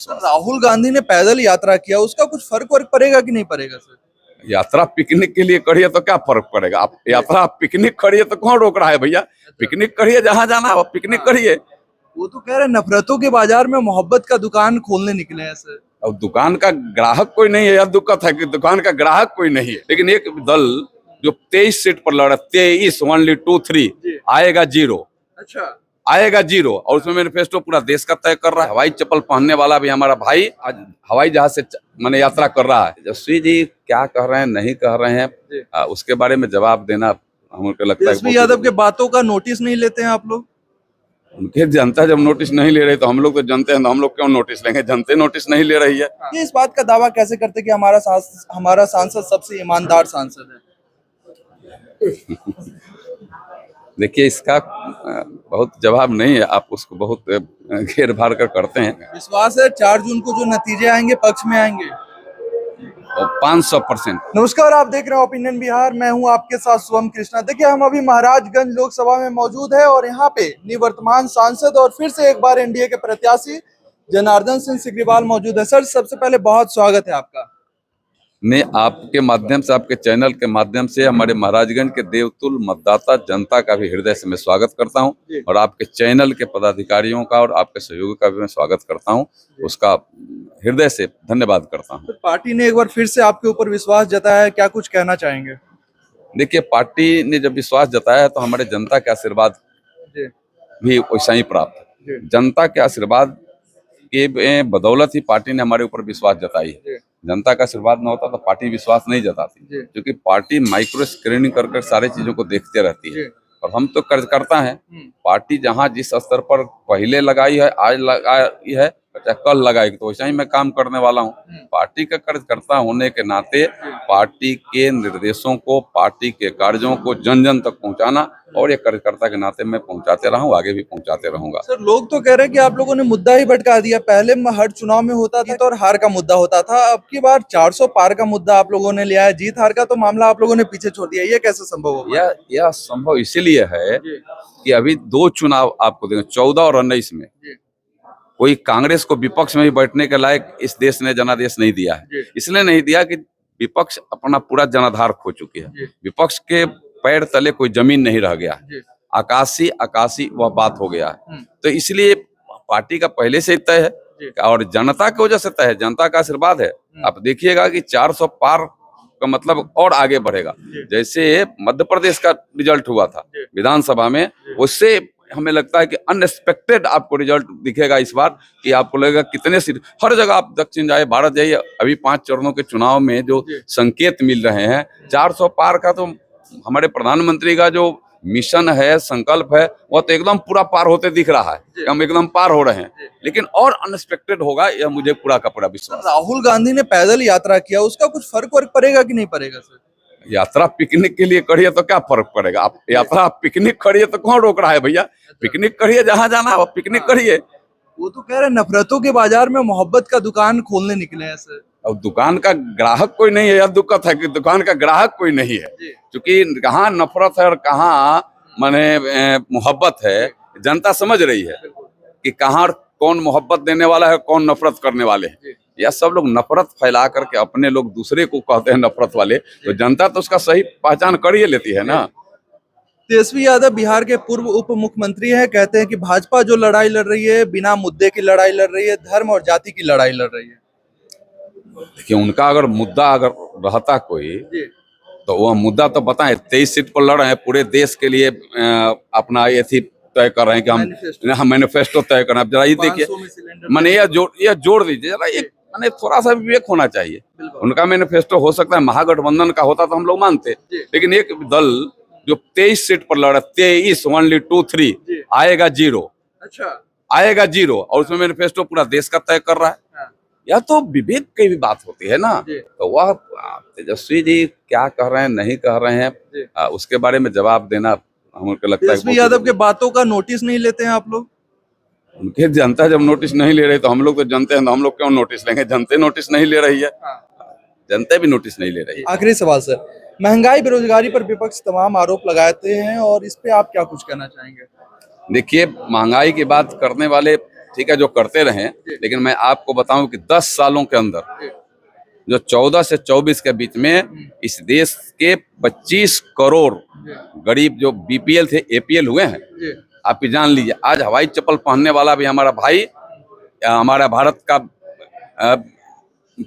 Sir Rahul Gandhi ने पैदल यात्रा किया, उसका कुछ फर्क वर्क पड़ेगा कि नहीं पड़ेगा सर? यात्रा पिकनिक के लिए करिए तो क्या फर्क पड़ेगा। आप यात्रा पिकनिक करिए तो कौन रोक रहा है भैया। पिकनिक करिए, जहाँ जाना है पिकनिक करिए। वो तो कह रहे हैं नफरतों के बाजार में मोहब्बत का दुकान खोलने निकले हैं सर। अब दुकान का ग्राहक कोई नहीं है, यह दिक्कत है कि दुकान का ग्राहक कोई नहीं है। लेकिन एक दल जो 23 सीट पर लड़ा, 23 ओनली 2 3 आएगा जीरो। अच्छा, आएगा जीरो। और उसमें मैनिफेस्टो पूरा देश का तय कर रहा है। हवाई चप्पल पहनने वाला भी हमारा भाई आज हवाई जहाज से माने यात्रा कर रहा है। तेजस्वी जी क्या कह रहे हैं नहीं कह रहे हैं, उसके बारे में जवाब देना हमको लगता है। तेजस्वी यादव के बातों का नोटिस नहीं लेते हैं आप लोग? उनके जनता जब नोटिस नहीं ले रही तो हम लोग तो जनते हैं, तो हम लोग क्यों नोटिस लेंगे। जनता नोटिस नहीं ले रही है। ये इस बात का दावा कैसे करते कि हमारा सांसद सबसे ईमानदार सांसद है? देखिए इसका बहुत जवाब नहीं है। आप उसको बहुत घेर भार कर करते हैं। विश्वास है 4 जून को जो नतीजे आएंगे पक्ष में आएंगे। 500%। नमस्कार, आप देख रहे हैं ओपिनियन बिहार। मैं हूं आपके साथ शुभम कृष्णा। देखिए हम अभी महाराजगंज लोकसभा में मौजूद है और यहाँ पे निवर्तमान सांसद और फिर से एक बार एनडीए के प्रत्याशी जनार्दन सिंह सिग्रीवाल मौजूद है। सर सबसे पहले बहुत स्वागत है आपका। मैं आपके माध्यम से, आपके चैनल के माध्यम से हमारे महाराजगंज के देवतुल मतदाता जनता का भी हृदय से मैं स्वागत करता हूं और आपके चैनल के पदाधिकारियों का और आपके सहयोगी का भी मैं स्वागत करता हूं। उसका हृदय से धन्यवाद करता हूं। तो पार्टी ने एक बार फिर से आपके ऊपर विश्वास जताया है, क्या कुछ कहना चाहेंगे? देखिए पार्टी ने जब विश्वास जताया है तो हमारे जनता के आशीर्वाद भी वैसा ही प्राप्त है। जनता के आशीर्वाद के बदौलत ही पार्टी ने हमारे ऊपर विश्वास जताई है। जनता का आशीर्वाद न होता तो पार्टी विश्वास नहीं जताती, क्योंकि पार्टी माइक्रो स्क्रीनिंग कर सारी चीजों को देखते रहती है। और हम तो कार्यकर्ता हैं। पार्टी जहां जिस स्तर पर पहले लगाई है, आज लगाई है, चाहे कल लगाएगी, तो वैसा ही मैं काम करने वाला हूं। पार्टी का कार्यकर्ता होने के नाते पार्टी के निर्देशों को, पार्टी के कार्यों को जन जन तक पहुंचाना, और एक कार्यकर्ता के नाते मैं पहुंचाते रहा हूं, आगे भी पहुंचाते रहूंगा। सर लोग तो कह रहे हैं कि आप लोगों ने मुद्दा ही भटका दिया। पहले हर चुनाव में होता था और हार का मुद्दा होता था, अब की बार 400 पार का मुद्दा आप लोगों ने लिया है। जीत हार का तो मामला आप लोगों ने पीछे छोड़ दिया, ये कैसे संभव होगा? यह संभव इसीलिए है कि अभी 2 चुनाव आपको देंगे, 14 और 19 में कोई कांग्रेस को विपक्ष में ही बैठने के लायक इस देश ने जनादेश नहीं दिया है। इसलिए नहीं दिया कि विपक्ष अपना पूरा जनाधार खो चुकी है। विपक्ष के पैर तले कोई जमीन नहीं रह गया, आकाशी वह बात हो गया है। तो इसलिए पार्टी का पहले से ही तय है और जनता की वजह से तय है, जनता का आशीर्वाद है। आप देखिएगा कि 400 पार का मतलब और आगे बढ़ेगा। जैसे मध्य प्रदेश का रिजल्ट हुआ था विधानसभा में, उससे हमें लगता है कि अनएक्सपेक्टेड आपको रिजल्ट दिखेगा इस बार, कि आपको लगेगा कितने सीट हर जगह। आप दक्षिण जाइए, भारत जाइए, अभी 5 चरणों के चुनाव में जो संकेत मिल रहे हैं 400 पार का, तो हमारे प्रधानमंत्री का जो मिशन है, संकल्प है, वह तो एकदम पूरा पार होते दिख रहा है। हम एकदम पार हो रहे हैं, लेकिन और अनएक्सपेक्टेड होगा, यह मुझे पूरा का पूरा विश्वास। राहुल गांधी ने पैदल यात्रा किया, उसका कुछ फर्क वर्क पड़ेगा कि नहीं पड़ेगा सर? यात्रा पिकनिक के लिए करिए तो क्या फर्क पड़ेगा। आप यात्रा पिकनिक करिए तो कौन रोक रहा है भैया। पिकनिक करिए, जहाँ जाना है पिकनिक करिए। वो तो कह रहे हैं नफरतों के बाजार में मोहब्बत का दुकान खोलने निकले हैं सर। अब दुकान का ग्राहक कोई नहीं है, यह दिक्कत है कि दुकान का ग्राहक कोई नहीं है। क्योंकि कहाँ नफरत है और कहाँ माने मोहब्बत है, जनता समझ रही है कि कहाँ कौन मोहब्बत देने वाला है, कौन नफरत करने वाले हैं। यह सब लोग नफरत फैला करके अपने लोग दूसरे को कहते हैं नफरत वाले, तो जनता तो उसका सही पहचान कर ही लेती है ना। तेजस्वी यादव बिहार के पूर्व उप मुख्यमंत्री हैं, कहते हैं कि भाजपा जो लड़ाई लड़ रही है बिना मुद्दे की लड़ाई लड़ रही है, धर्म और जाति की लड़ाई लड़ रही है। देखिए उनका अगर मुद्दा अगर रहता कोई, तो वह मुद्दा तो बताएं। 23 सीट पर लड़ रहे हैं, पूरे देश के लिए अपना ये तय कर रहे हैं कि हम मैनिफेस्टो तय कर रहे हैं। जरा ये देखिए, मैंने यह जोड़ दीजिए जरा, एक मैंने थोड़ा सा विवेक होना चाहिए। उनका मैनिफेस्टो हो सकता है महागठबंधन का होता तो हम लोग मानते, लेकिन एक दल जो 23 सीट पर लड़ रहा है, 23 ओनली 2 3 आएगा जीरो। अच्छा, आएगा जीरो। और उसमें मैनिफेस्टो पूरा देश का तय कर रहा है। यह तो विवेक की भी बात होती है ना। तो वह तेजस्वी जी क्या कह रहे हैं नहीं कह रहे हैं, उसके बारे में जवाब देना हमको लगता है। तेजस्वी यादव के बातों का नोटिस नहीं लेते हैं आप लोग? उनके जनता जब नोटिस नहीं ले रही तो हम लोग तो जनते हैं, तो हम लोग क्यों नोटिस लेंगे। जनता नोटिस नहीं ले रही है, जनता भी नोटिस नहीं ले रही है। आखिरी सवाल सर, महंगाई बेरोजगारी पर विपक्ष तमाम आरोप लगाते हैं और इस पे आप क्या कुछ कहना चाहेंगे? देखिए महंगाई की बात करने वाले ठीक है जो करते रहे, लेकिन मैं आपको बताऊं कि 10 सालों के अंदर जो 14 से 24 के बीच में इस देश के 25 करोड़ गरीब जो बीपीएल थे एपीएल हुए हैं। आप जान लीजिए, आज हवाई चप्पल पहनने वाला भी हमारा भाई, हमारा भारत का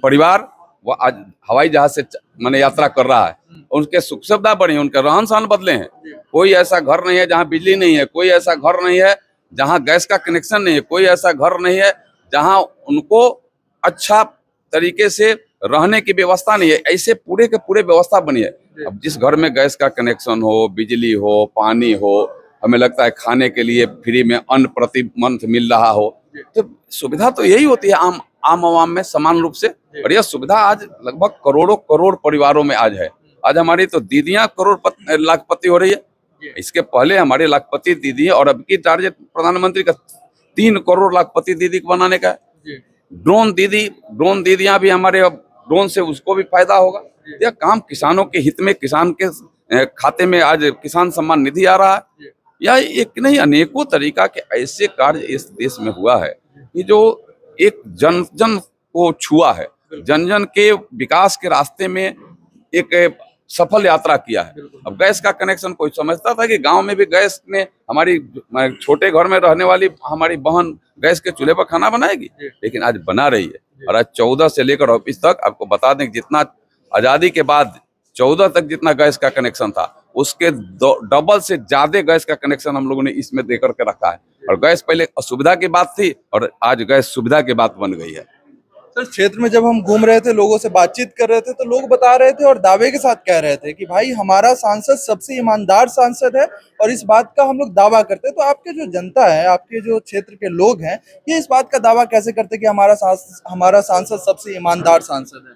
परिवार, वो आज हवाई जहाज से माने यात्रा कर रहा है। उनके सुख सुविधा बढ़ी, उनके रहन सहन बदले हैं। कोई ऐसा घर नहीं है जहाँ बिजली नहीं है, कोई ऐसा घर नहीं है जहाँ गैस का कनेक्शन नहीं है, कोई ऐसा घर नहीं है जहाँ उनको अच्छा तरीके से रहने की व्यवस्था नहीं है। ऐसे पूरे के पूरे व्यवस्था बनी है। अब जिस घर में गैस का कनेक्शन हो, बिजली हो, पानी हो, हमें लगता है खाने के लिए फ्री में अन्न प्रति मंथ मिल रहा हो, तो सुविधा तो यही होती है आम आवाम में समान रूप से। और यह सुविधा आज लगभग करोड़ों करोड़ परिवारों में आज है। आज हमारी तो दीदियां लाखपति हो रही है। इसके पहले हमारे लाखपति दीदी, और अब की टारगेट प्रधानमंत्री का 3 करोड़ लाखपति दीदी को बनाने का है। ड्रोन दीदियां भी हमारे, अब ड्रोन से उसको भी फायदा होगा। यह काम किसानों के हित में, किसान के खाते में आज किसान सम्मान निधि आ रहा है। यह एक नहीं अनेकों तरीका के ऐसे कार्य इस देश में हुआ है कि जो एक जन जन को छुआ है, जन जन के विकास के रास्ते में एक सफल यात्रा किया है। अब गैस का कनेक्शन कोई समझता था कि गांव में भी गैस में हमारी छोटे घर में रहने वाली हमारी बहन गैस के चूल्हे पर खाना बनाएगी, लेकिन आज बना रही है। और आज 14 से लेकर 24 तक आपको बता दें, जितना आजादी के बाद 14 तक जितना गैस का कनेक्शन था, उसके डबल से ज्यादा गैस का कनेक्शन हम लोगों ने इसमें देकर के रखा है। और गैस पहले असुविधा की बात थी और आज गैस सुविधा की बात बन गई है। सर, क्षेत्र में जब हम घूम रहे थे, लोगों से बातचीत कर रहे थे, तो लोग बता रहे थे और दावे के साथ कह रहे थे कि भाई हमारा सांसद सबसे ईमानदार सांसद है, और इस बात का हम लोग दावा करते हैं। तो आपके जो जनता है, आपके जो क्षेत्र के लोग हैं, ये इस बात का दावा कैसे करते हैं कि हमारा सांसद सबसे ईमानदार सांसद है?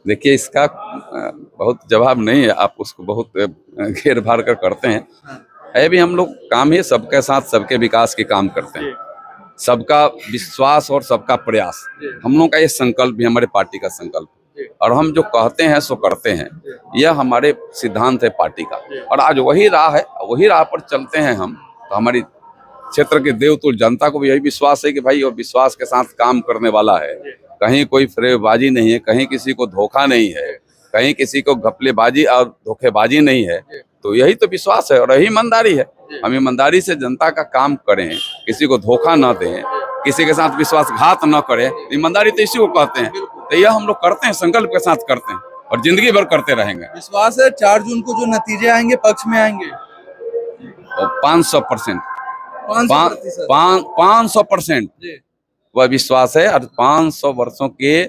देखिए, इसका बहुत जवाब नहीं है। आप उसको बहुत घेर भार कर करते हैं। है भी हम लोग काम ही सबके साथ सबके विकास के काम करते हैं। सबका विश्वास और सबका प्रयास हम लोग का ये संकल्प भी हमारे पार्टी का संकल्प है। और हम जो कहते हैं सो करते हैं, यह हमारे सिद्धांत है पार्टी का। और आज वही राह है, वही राह पर चलते हैं हम। तो हमारी क्षेत्र के देवतुल्य जनता को भी यही विश्वास है कि भाई वो विश्वास के साथ काम करने वाला है। कहीं कोई फरेबबाजी नहीं है, कहीं किसी को धोखा नहीं है, कहीं किसी को घपलेबाजी और धोखेबाजी नहीं है। तो यही तो विश्वास है और यही ईमानदारी है। हम ईमानदारी से जनता का काम करें, किसी को धोखा न दें, किसी के साथ विश्वासघात न करें। ईमानदारी तो इसी को कहते हैं। तो यह हम लोग करते हैं, संकल्प के साथ करते हैं और जिंदगी भर करते रहेंगे। विश्वास है 4 जून को जो नतीजे आएंगे पक्ष में आएंगे, और 500% 500% वह विश्वास है। और 500 वर्षों के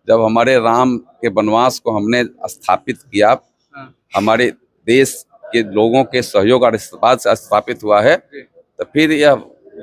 जब हमारे राम के वनवास को हमने स्थापित किया, हमारे देश के लोगों के सहयोग और इस्तेमाल से स्थापित हुआ है, तो फिर यह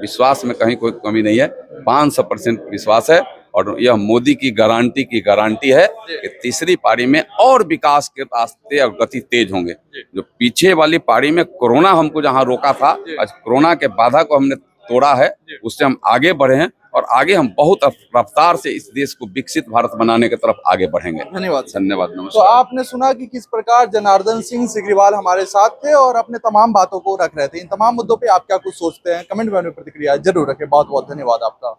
विश्वास में कहीं कोई कमी नहीं है। 500% विश्वास है। और यह मोदी की गारंटी है कि तीसरी पारी में और विकास के रास्ते और गति तेज होंगे। जो पीछे वाली पारी में कोरोना हमको जहां रोका था, आज कोरोना के बाधा को हमने तोड़ा है, उससे हम आगे बढ़े हैं और आगे हम बहुत रफ्तार से इस देश को विकसित भारत बनाने की तरफ आगे बढ़ेंगे। धन्यवाद। नमस्कार। तो आपने सुना कि किस प्रकार जनार्दन सिंह सिग्रीवाल हमारे साथ थे और अपने तमाम बातों को रख रहे थे। इन तमाम मुद्दों पे आप क्या कुछ सोचते हैं, कमेंट में प्रतिक्रिया जरूर रखें। बहुत बहुत धन्यवाद आपका।